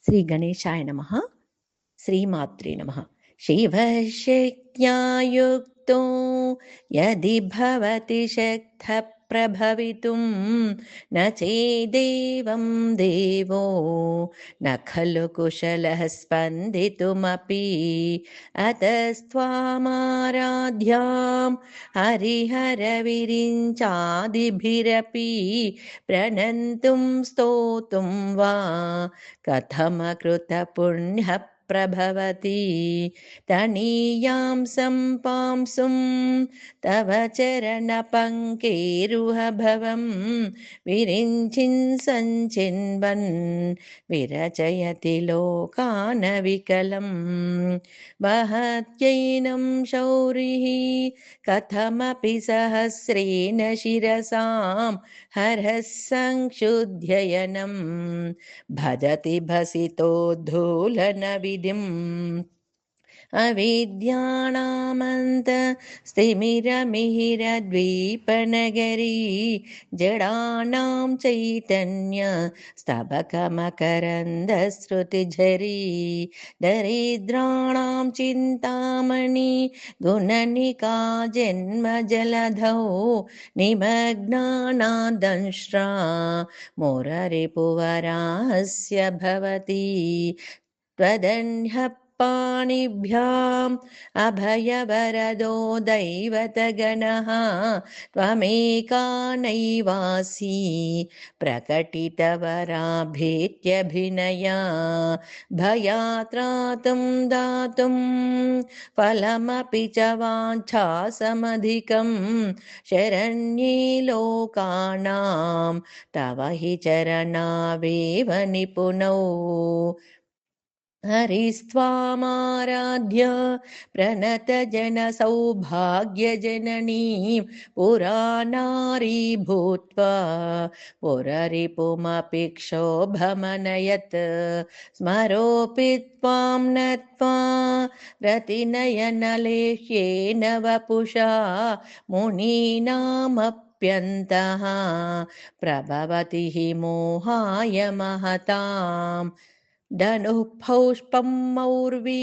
శ్రీ గణేశాయ నమః. శ్రీమాత్రే నమః. శివశక్త్యా యుక్తో యది భవతి శక్తః ప్రభవితుం న చేదేవం దేవో న ఖలు కుశలః స్పందితుమపి అతస్త్వామారాధ్యాం హరిహరవిరించాదిభిరపి ప్రణంతుం స్తోతుం వా కథమకృతపుణ్యః ప్రభవతి తనీయాం సంపాంసుం తవ చరణ పంకేరుహభవం విరించిన్ సంచిన్వన్ విరచయతి లోకాన వికలం వహత్యైనం శౌరిః కథమపి సహస్రేణ శిరసాం హరః సంక్షుధ్యయనం భజతి భసితోద్ధూలన విధిం అవిద్యానామంత స్థిమిరమిహిరద్వీపనగరీ జడానాం చైతన్య స్తబకమకరందశ్రుతిఝరీ దరిద్రాణాం చింతామణి గుణనికా జన్మజలధౌ నిమగ్నానాదంశ్రా మురరిపువరాహస్య భవతి त्वदन्यः पाणिभ्याम् अभयवरदो दैवतगणः त्वमेका नैवासि प्रकटितवराभीत्यभिनया भयात्रातुं दातुं फलमपि च वाञ्छासमधिकं शरण्ये लोकानां तव हि चरणावेव निपुणौ हरिस्त्वामाराध्य प्रणतजनसौभाग्यजननीं पुरानारी भूत्वा पुररिपुमपि क्षोभमनयत् स्मरोऽपि त्वां नत्वा रतिनयनलेह्येन वपुषा मुनीनामप्यन्तः प्रभवति हि मोहाय महताम् धनुः पौष्पं मौर्वी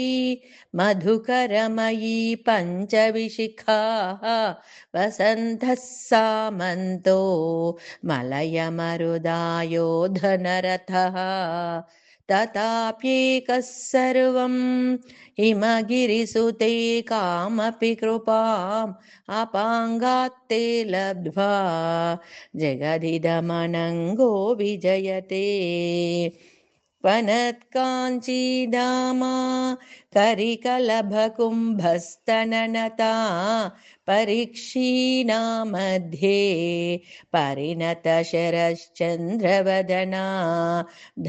मधुकरमयी पञ्चविशिखाः वसन्तः सामन्तो मलयमरुदायो धनरथः तथाप्येकः सर्वं हिमगिरिसुते कामपि कृपाम् अपाङ्गात्ते लब्ध्वा जगदिदमनङ्गो विजयते वनत्काञ्चीदामा करिकलभकुम्भस्तननता परीक्षीणा मध्ये परिणतशरश्चन्द्रवदना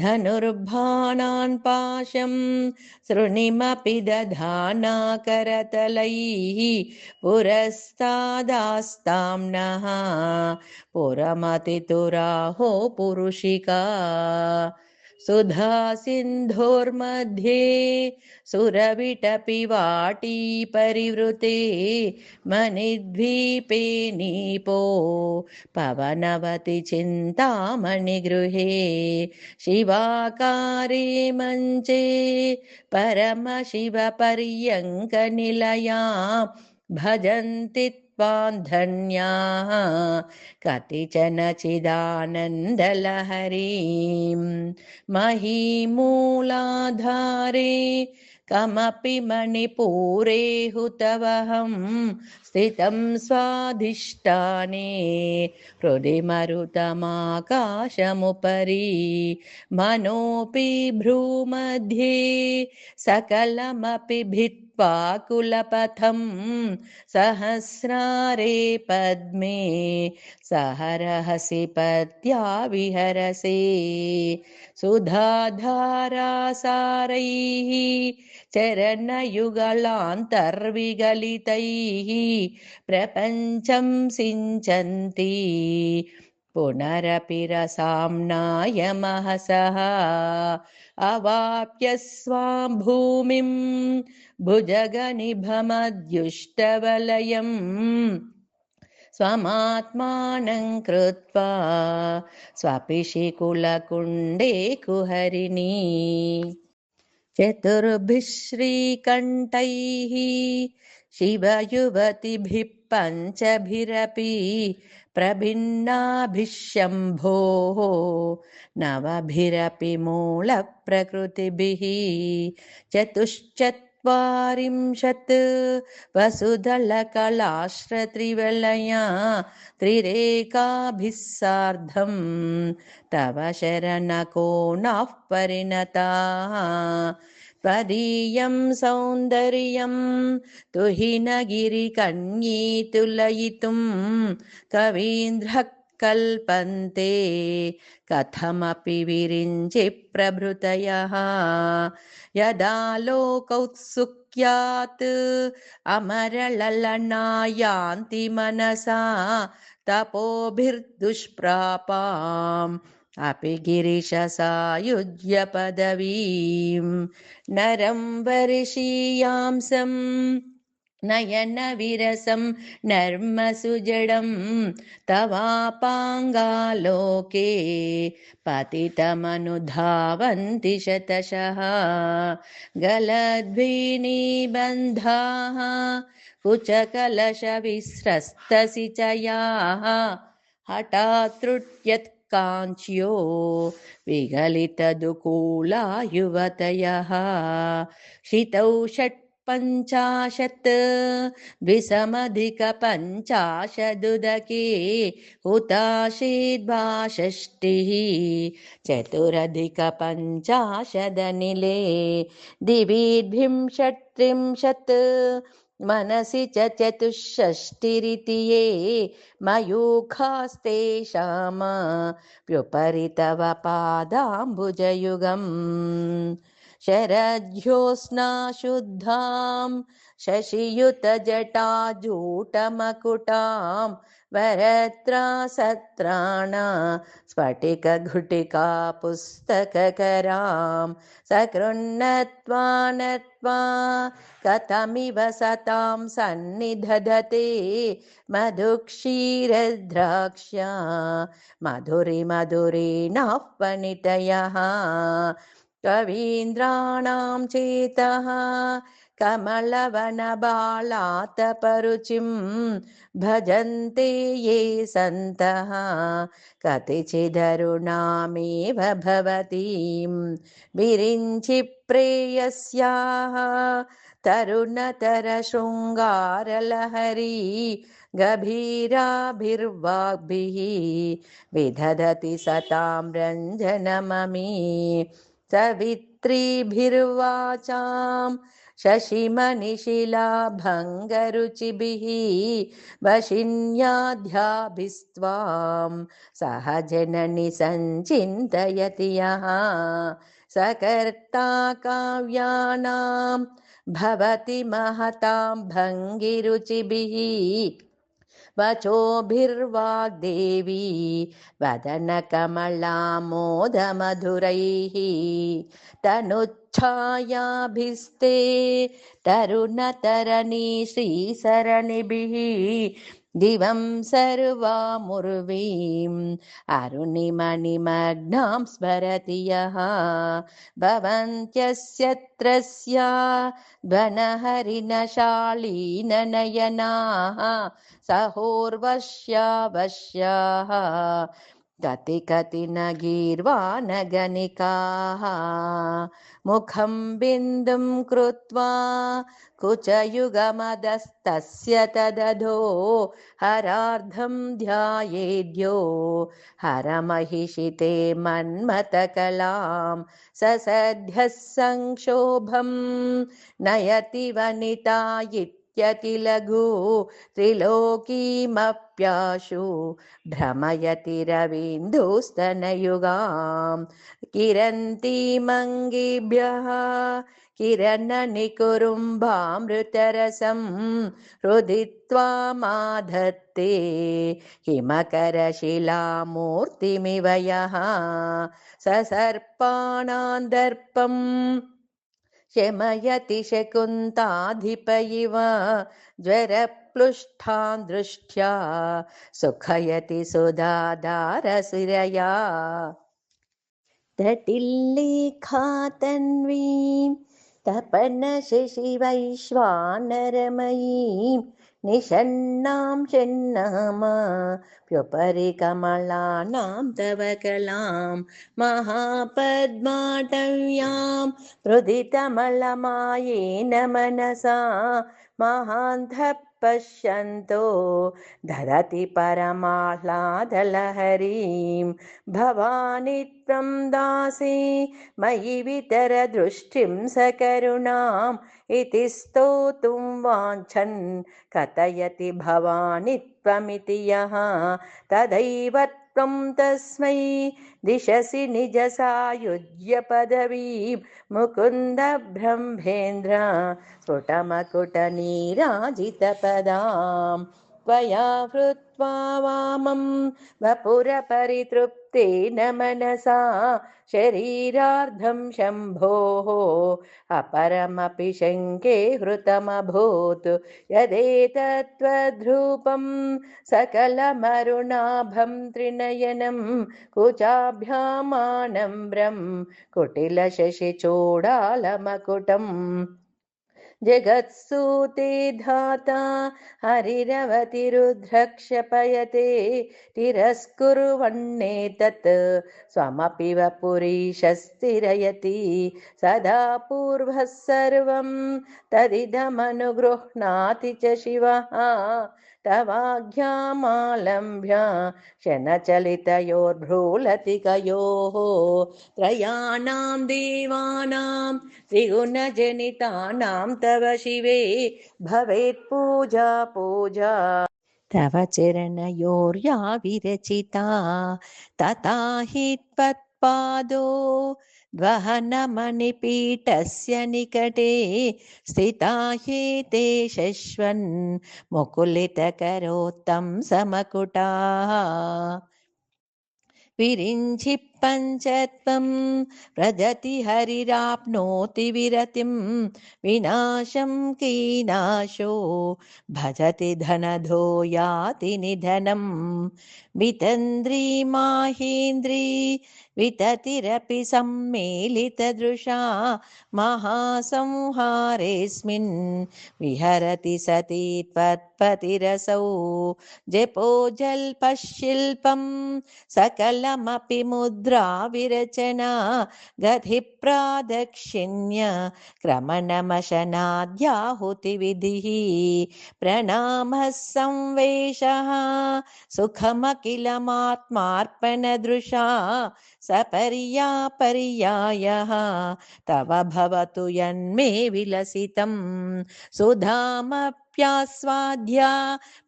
धनुर्बाणान् पाशं सृणिमपि दधाना करतलैः पुरस्तादास्तां नः पुरमतितुराहो पुरुषिका सुधा सिन्धोर्मध्ये सुरविटपि वाटी परिवृते मणिद्वीपे नीपो पवनवति चिन्तामणिगृहे शिवाकारे मञ्चे परमशिवपर्यङ्कनिलयां भजन्ति त्वां धन्याः कतिचन चिदानन्दलहरीं महीमूलाधारे कमपि मणिपूरे हुतवहं स्थितं स्वाधिष्ठाने हृदि मरुतमाकाशमुपरि मनोऽपि भ्रूमध्ये सकलमपि भित्त्वा कुलपथं सहस्रारे पद्मे सहरहसि पत्या विहरसे सुधाधारासारैः चरणयुगलान्तर्विगलितैः प्रपञ्चं सिञ्चन्ति पुनरपि रसाम्नाय महसः अवाप्य स्वां भूमिं भुजगनिभमद्युष्टवलयम् स्वमात्मानं कृत्वा स्वपिशिकुलकुण्डे कुहरिणी चतुर्भिः श्रीकण्ठैः शिवयुवतिभिः पञ्चभिरपि प्रभिन्नाभिः शम्भोः नवभिरपि मूलप्रकृतिभिः चतुश्चत्वारिंशत् वसुदलकलाश्रत्रिवलया त्रिरेकाभिः सार्धं तव शरणकोणाः परिणताः त्वदीयं सौन्दर्यं तुहिनगिरिकन्ये तुलयितुं कवीन्द्रः कल्पन्ते कथमपि विरिञ्चि प्रभृतयः यदा लोकौत्सुक्यात् अमरललना यान्ति मनसा तपोभिर्दुष्प्रापाम् अपि गिरिशसायुज्य पदवीं नरं वर्षीयांसं नयनविरसं नर्मसुजडं तवापाङ्गालोके पतितमनुधावन्ति शतशः गलद्भिनिबन्धाः कुचकलशविस्रस्तसिचयाः हठात् त्रुट्यत्काञ्च्यो विगलितदुकूला युवतयः क्षितौ षट्पञ्चाशत् द्विसमधिकपञ्चाशदुदके हुताशेद्वाषष्टिः चतुरधिकपञ्चाशदनिले दिविद्विंशत्रिंशत् मनसि च चतुष्षष्टिरिति ये मयूखास्तेषामप्युपरि तव पादाम्बुजयुगम् शरज्योत्स्ना शुद्धां शशियुतजटाजूटमकुटां वरत्रासत्राण स्फटिकघुटिका पुस्तककरां सकृन्नत्वा नत्वा कथमिव सतां सन्निधधते मधुक्षीरद्राक्ष्या मधुरिमधुरीणाः कवीन्द्राणां चेतः कमलवनबालातपरुचिं भजन्ते ये सन्तः कतिचिदरुणामेव भवतीं विरिञ्चि प्रेयस्याः तरुणतरशृङ्गारलहरी गभीराभिर्वाग्भिः विदधति सतां रञ्जनममी सवित्रीभिर्वाचां शशिमनिशिलाभङ्गरुचिभिः वशिन्याध्याभिस्त्वां सह जननि सञ्चिन्तयति यः सकर्ता काव्यानां भवति महतां भङ्गिरुचिभिः वचोभिर्वाग्देवी वदनकमलामोदमधुरैः तनुच्छायाभिस्ते तरुणतरणि श्रीसरणिभिः दिवं सर्वामुर्वीम् अरुणिमणिमग्नां स्मरति यः भवन्त्यस्यत्रस्या ध्वनहरिणशालीननयनाः सहोर्वश्यावश्याः कति कति न गीर्वाणगणिकाः मुखं बिन्दुं कृत्वा कुचयुगमदस्तस्य तदधो हरार्धं ध्यायेद्यो हरमहिषिते मन्मथकलां ससद्यः संक्षोभं नयति वनिता इत्यतिलघु त्रिलोकीमप्याशु भ्रमयति रवीन्दुस्तनयुगां किरन्तीमङ्गिभ्यः किरणनिकुरुम्भामृतरसं हृदि त्वामाधत्ते हिमकरशिलामूर्तिमिव यः ससर्पाणां दर्पं शमयति शकुन्ताधिप इव ज्वरप्लुष्ठान् दृष्ट्या सुखयति सुधाधारसिरया तटिल्लेखातन्वीं तपनशशिवैश्वानरमयीं निषण्णां षण्णामाप्युपरि कमलानां तव कलां महापद्माटव्यां हृदितमलमायेन मनसा महान्तः पश्यन्तो ददति परमाह्लादलहरीं भवानि त्वं दासी मयि वितरदृष्टिं सकरुणाम् इति स्तोतुं वाञ्छन् कथयति भवानि त्वमिति यः तदैव त्वं तस्मै दिशसि निजसायुज्य पदवीं मुकुन्द ब्रह्मेन्द्र स्फुटमकुटनीराजितपदाम् त्वया हृत्वा वामं वपुरपरितृप्तेन मनसा शरीरार्धं शम्भोः अपरमपि शङ्के हृतमभूत् यदेतत्त्वद्रूपं सकलमरुणाभं त्रिनयनं कुचाभ्यामानम्रं कुटिलशशिचूडालमकुटम् जगत्सूते धाता हरिरवतिरुद्रक्षपयते तिरस्कुर्वन्नेतत् स्वमपि वपुरीशस्तिरयति सदा पूर्वः सर्वं तदिदमनुगृह्णाति च शिवः तवाज्ञामालम्ब्य क्षणचलितयोर्भ्रूलतिकयोः त्रयाणां देवानां त्रिगुणजनितानां तव शिवे भवेत् पूजा पूजा तव चरणयोर्या विरचिता तथा हि त्वत्पादो द्वहनमणिपीठस्य निकटे स्थिता ह्येते शश्वन् मुकुलितकरोत्तं समकुटाः विरिञ्चि पञ्चत्वं व्रजति हरिराप्नोति विरतिं विनाशं कीनाशो भजति धनधो याति निधनं वितन्द्री माहेन्द्री विततिरपि सम्मेलितदृशा महासंहारेऽस्मिन् विहरति सती त्वत्पतिरसौ जपो जल्पशिल्पं सकलमपि मुद्रा विरचना गतिप्रादक्षिण्य क्रमणमशनाद्याहुतिविधिः प्रणामः संवेशः सुखमखिलमात्मार्पणदृशा सपर्यापर्यायः तव भवतु यन्मे विलसितं सुधामप्यास्वाद्या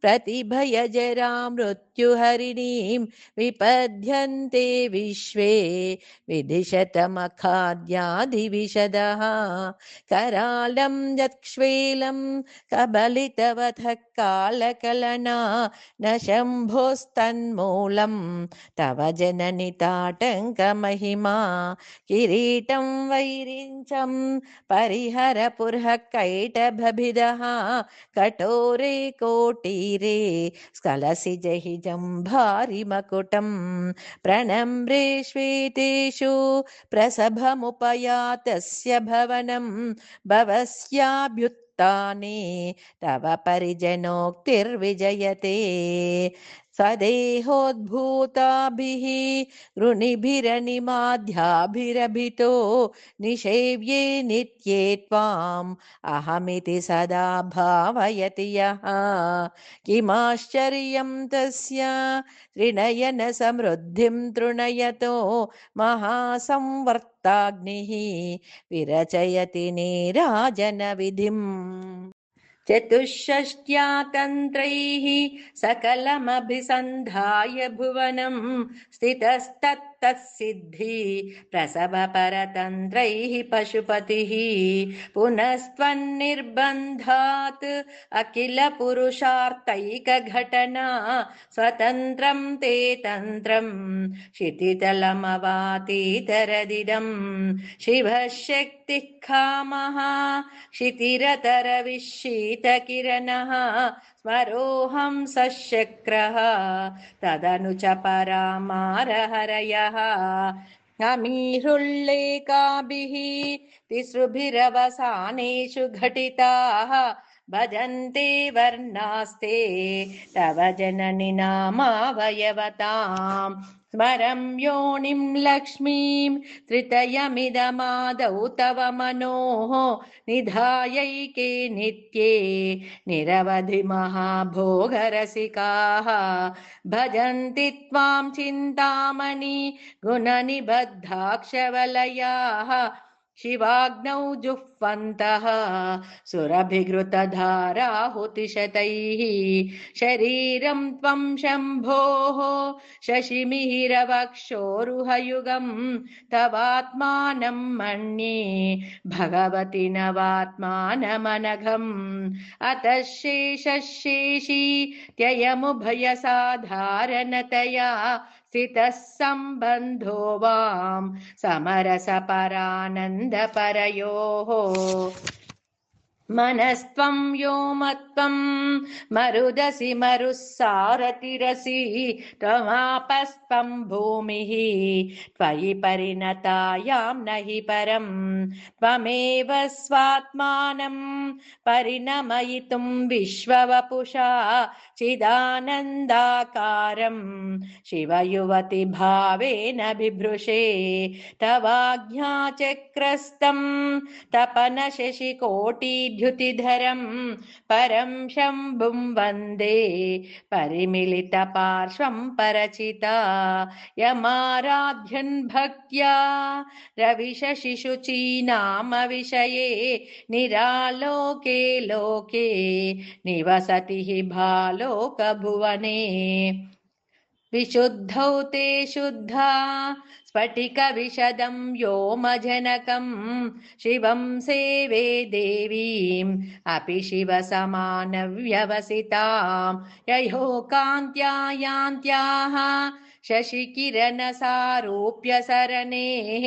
प्रतिभयजरा मृत्युहरिणीं विपद्यन्ते विश्वे विधिशतमखाद्यादिविशदः करालं यक्ष्वेलं कबलितवतः कालकलना न शम्भोस्तन्मूलं तव जननि ताटङ्कमहिमा किरीटं वैरिञ्चं परिहरपुरः कैटभभिदः कठोरे कोटीरे स्खलसि जहि जम्भारिमकुटं प्रणम्रे श्वेतेषु प्रसभमुपयातस्य भवनं भवस्याभ्युत्थाने तव परिजनोक्तिर्विजयते स्वदेहोद्भूताभिः गृणिभिरनिमाध्याभिरभितो निषेव्ये नित्ये त्वाम् अहमिति सदा भावयति यः किमाश्चर्यं तस्य त्रिनयन समृद्धिं तृणयतो महासंवर्ताग्निः विरचयति नीराजनविधिम् चतुष्षष्ट्या तन्त्रैः सकलमभिसन्धाय भुवनं स्थितस्तत्र तत्सिद्धि प्रसव परतन्त्रैः पशुपतिः पुनस्त्वन्निर्बन्धात् अखिल पुरुषार्थैकघटना स्वतन्त्रं ते तन्त्रं क्षितितलमवातीतरदिदं शिवः शक्तिः कामः क्षितिरतरविशीतकिरणः स्मरोऽहं सशक्रः तदनु च परामारहरयः अमीहृल्लेखाभिः तिसृभिरवसानेषु घटिताः भजन्ते वर्णास्ते तव जननि नामावयवताम् स्मरं योनिं लक्ष्मीं त्रितयमिदमादौ तव मनोः निधायैके नित्ये निरवधि महाभोगरसिकाः भजन्ति त्वां चिन्तामणि गुणनिबद्धाक्षवलयाः शिवाग्नौ जुह्वन्तः सुरभिघृतधाराहुतिशतैः शरीरं त्वं शम्भोः शशिमिहिरवक्षोरुहयुगं तवात्मानं मन्ये भगवति नवात्मानमनघम् अतः शेषशेषी त्ययमुभयसाधारणतया स्थितः सम्बन्धो वां समरसपरानन्दपरयोः मनस्त्वं व्योमत्वं मरुदसि मरुस्सारथिरसि त्वमापस्त्वं भूमिः त्वयि परिणतायां न हि परं त्वमेव स्वात्मानं परिणमयितुं विश्ववपुषा चिदानन्दाकारं शिवयुवति भावेन बिभृशे तवाज्ञाचक्रस्तं तपनशशिकोटिद्युतिधरं परं शम्भुं वन्दे परिमिलितपार्श्वं परचिता यमाराध्यन् भक्त्या रविशशिशुचीनाम विषये निरालोके लोके निवसति हि भालोकभुवने विशुद्धौ ते शुद्धा स्फटिकविशदं व्योमजनकं शिवं सेवे देवीम् अपि शिवसमानव्यवसितां ययोकान्त्या यान्त्याः शशिकिरणसारूप्यसरणेः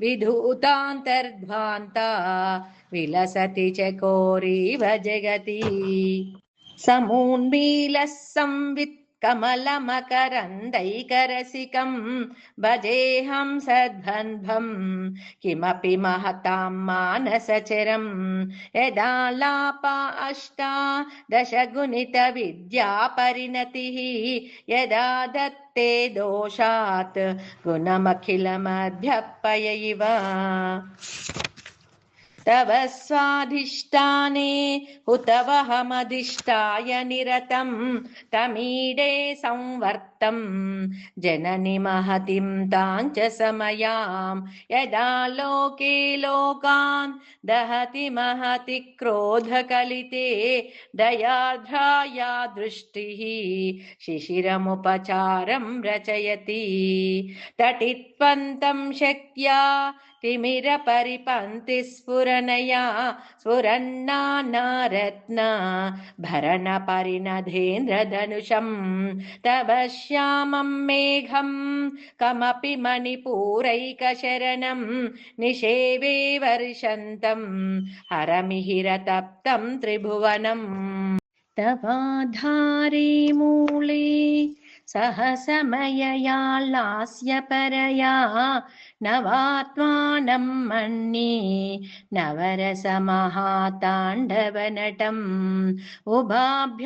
विधूतान्तर्ध्वान्ता विलसति चकोरीव जगति समून्मीलः संवित् कमलमकरन्दैकरसिकं भजेऽहं सद्भन्भं किमपि महतां मानसचरं यदालापा अष्टादशगुणितविद्यापरिणतिः यदा दत्ते दोषात् गुणमखिलमध्यपय तव स्वाधिष्ठाने हुतवहमधिष्ठाय निरतं तमीडे संवर्तं जननि महतिं ताञ्च समयां यदा लोके लोकान् दहति महति क्रोधकलिते दयार्द्राया दृष्टिः शिशिरमुपचारं रचयति तटित्वन्तं शक्त्या तिमिरपरिपन्ति स्फुरनया स्फुरन्नानारत्न भरणपरिणधेन्द्रधनुषं तव श्यामं मेघं कमपि मणिपूरैकशरणं निषेवे वर्षन्तं हरमिहिरतप्तं त्रिभुवनम् तवाधारे मूले सहसमयया लास्यपरया नवात्मानं मन्ये नवरसमहाताण्डवनटम् उभाभ्यामेताभ्याम्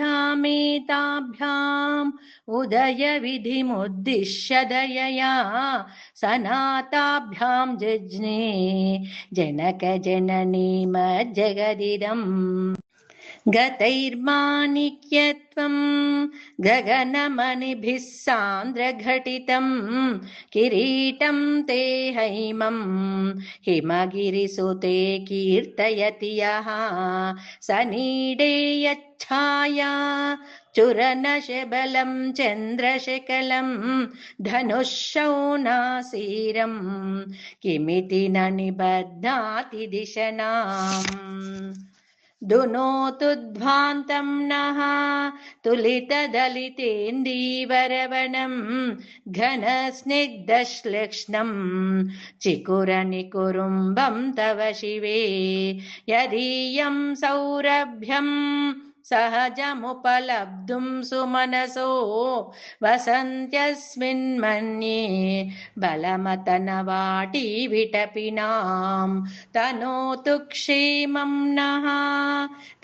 उदयविधिमुद्दिश्य दयया सनाताभ्यां जज्ञे जनकजननीमज्जगदिदम् गतैर्माणिक्यत्वं गगनमणिभिः सान्द्रघटितं किरीटं ते हैमं हिमगिरिसुते कीर्तयति यः सनीडे यच्छाया चुरनशबलं चन्द्रशकलं धनुःशौनासीरं किमिति न निबध्नाति दिशनाम् दुनोतु ध्वान्तं नः तुलितदलितेन्दीवरवनं घनस्निग्धश्लक्ष्णं चिकुरनिकुरुम्बं तव शिवे यदीयं सौरभ्यं सहजमुपलब्धुं सुमनसो वसन्त्यस्मिन्मन्ये बलमतनवाटी विटपिनां तनोतु क्षेमं नः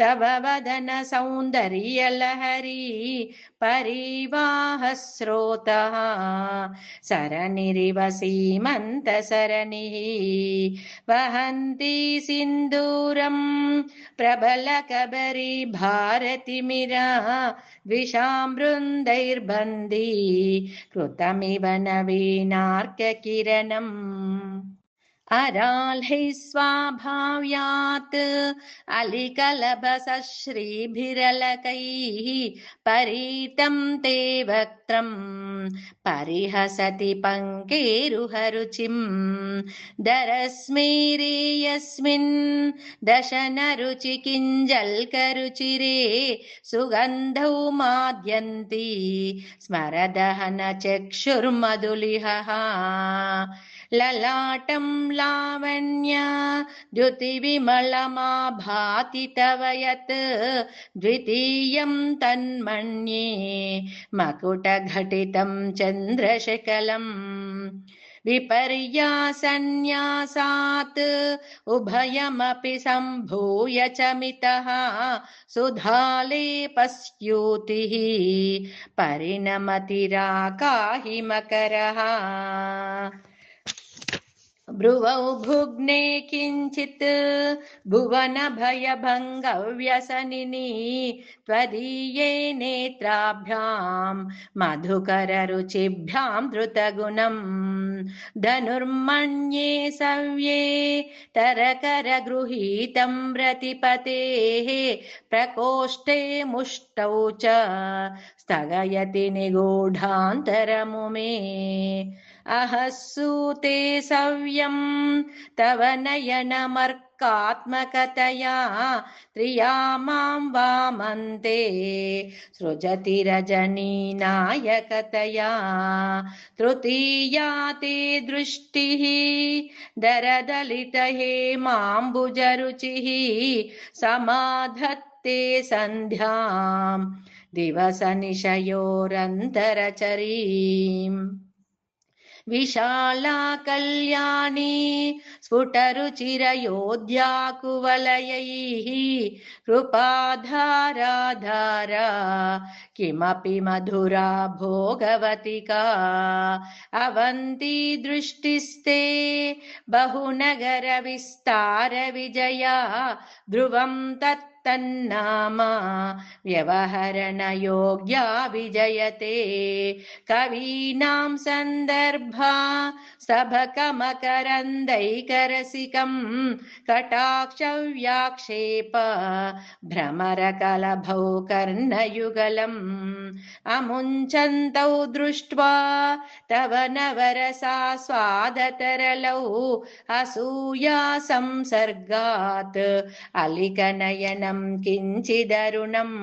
तव वदन सौन्दर्यलहरी परिवाहस्रोतः सरनिरिव सीमन्तसरणिः वहन्ती सिन्दूरं प्रबलकबरी भारतिमिरा द्विषामृन्दैर्बन्दी कृतमिव नवीनार्ककिरणम् अराल्हैः स्वाभाव्यात् अलिकलभसश्रीभिरलकैः परीतं ते वक्त्रं परिहसति पङ्केरुहरुचिं दरस्मेरे यस्मिन् दशनरुचि किञ्जल्करुचिरे सुगन्धौ माद्यन्ति स्मरदहन चक्षुर्मधुलिहः ललाटं लावण्य द्युतिविमलमा भाति तव यत् द्वितीयं तन्मन्ये मकुटघटितं चन्द्रशकलम् विपर्यासन्न्यासात् उभयमपि सम्भूय च मितः सुधालेपस्यूतिः परिणमतिराकाहि मकरः भ्रुवौ भुग्ने किञ्चित् भुवनभयभङ्गव्यसनिनी त्वदीये नेत्राभ्यां मधुकररुचिभ्यां धृतगुणं धनुर्मण्ये सव्ये तरकरगृहीतं रतिपतेः प्रकोष्ठे मुष्टौ च स्थगयति निगूढान्तरमुमे अहस्सूते सव्यं तव नयनमर्कात्मकतया त्रिया मां वामन्ते सृजति रजनीनायकतया तृतीया ते दृष्टिः दरदलितहेमाम्बुजरुचिः समाधत्ते सन्ध्यां दिवसनिशयोरन्तरचरीम् विशाला कल्याणी स्फुटरुचिरयोध्याकुवलयैः कृपाधाराधारा किमपि मधुरा भोगवतिका अवन्ती दृष्टिस्ते बहुनगरविस्तारविजया ध्रुवं तन्नाम व्यवहरणयोग्या विजयते कवीनां सन्दर्भा सभकमकरन्दैकरसिकं कटाक्षव्याक्षेप भ्रमरकलभौ कर्णयुगलम् अमुञ्चन्तौ दृष्ट्वा तव नवरसा स्वादतरलौ असूया संसर्गात् अलिकनयनं किञ्चिदरुणम्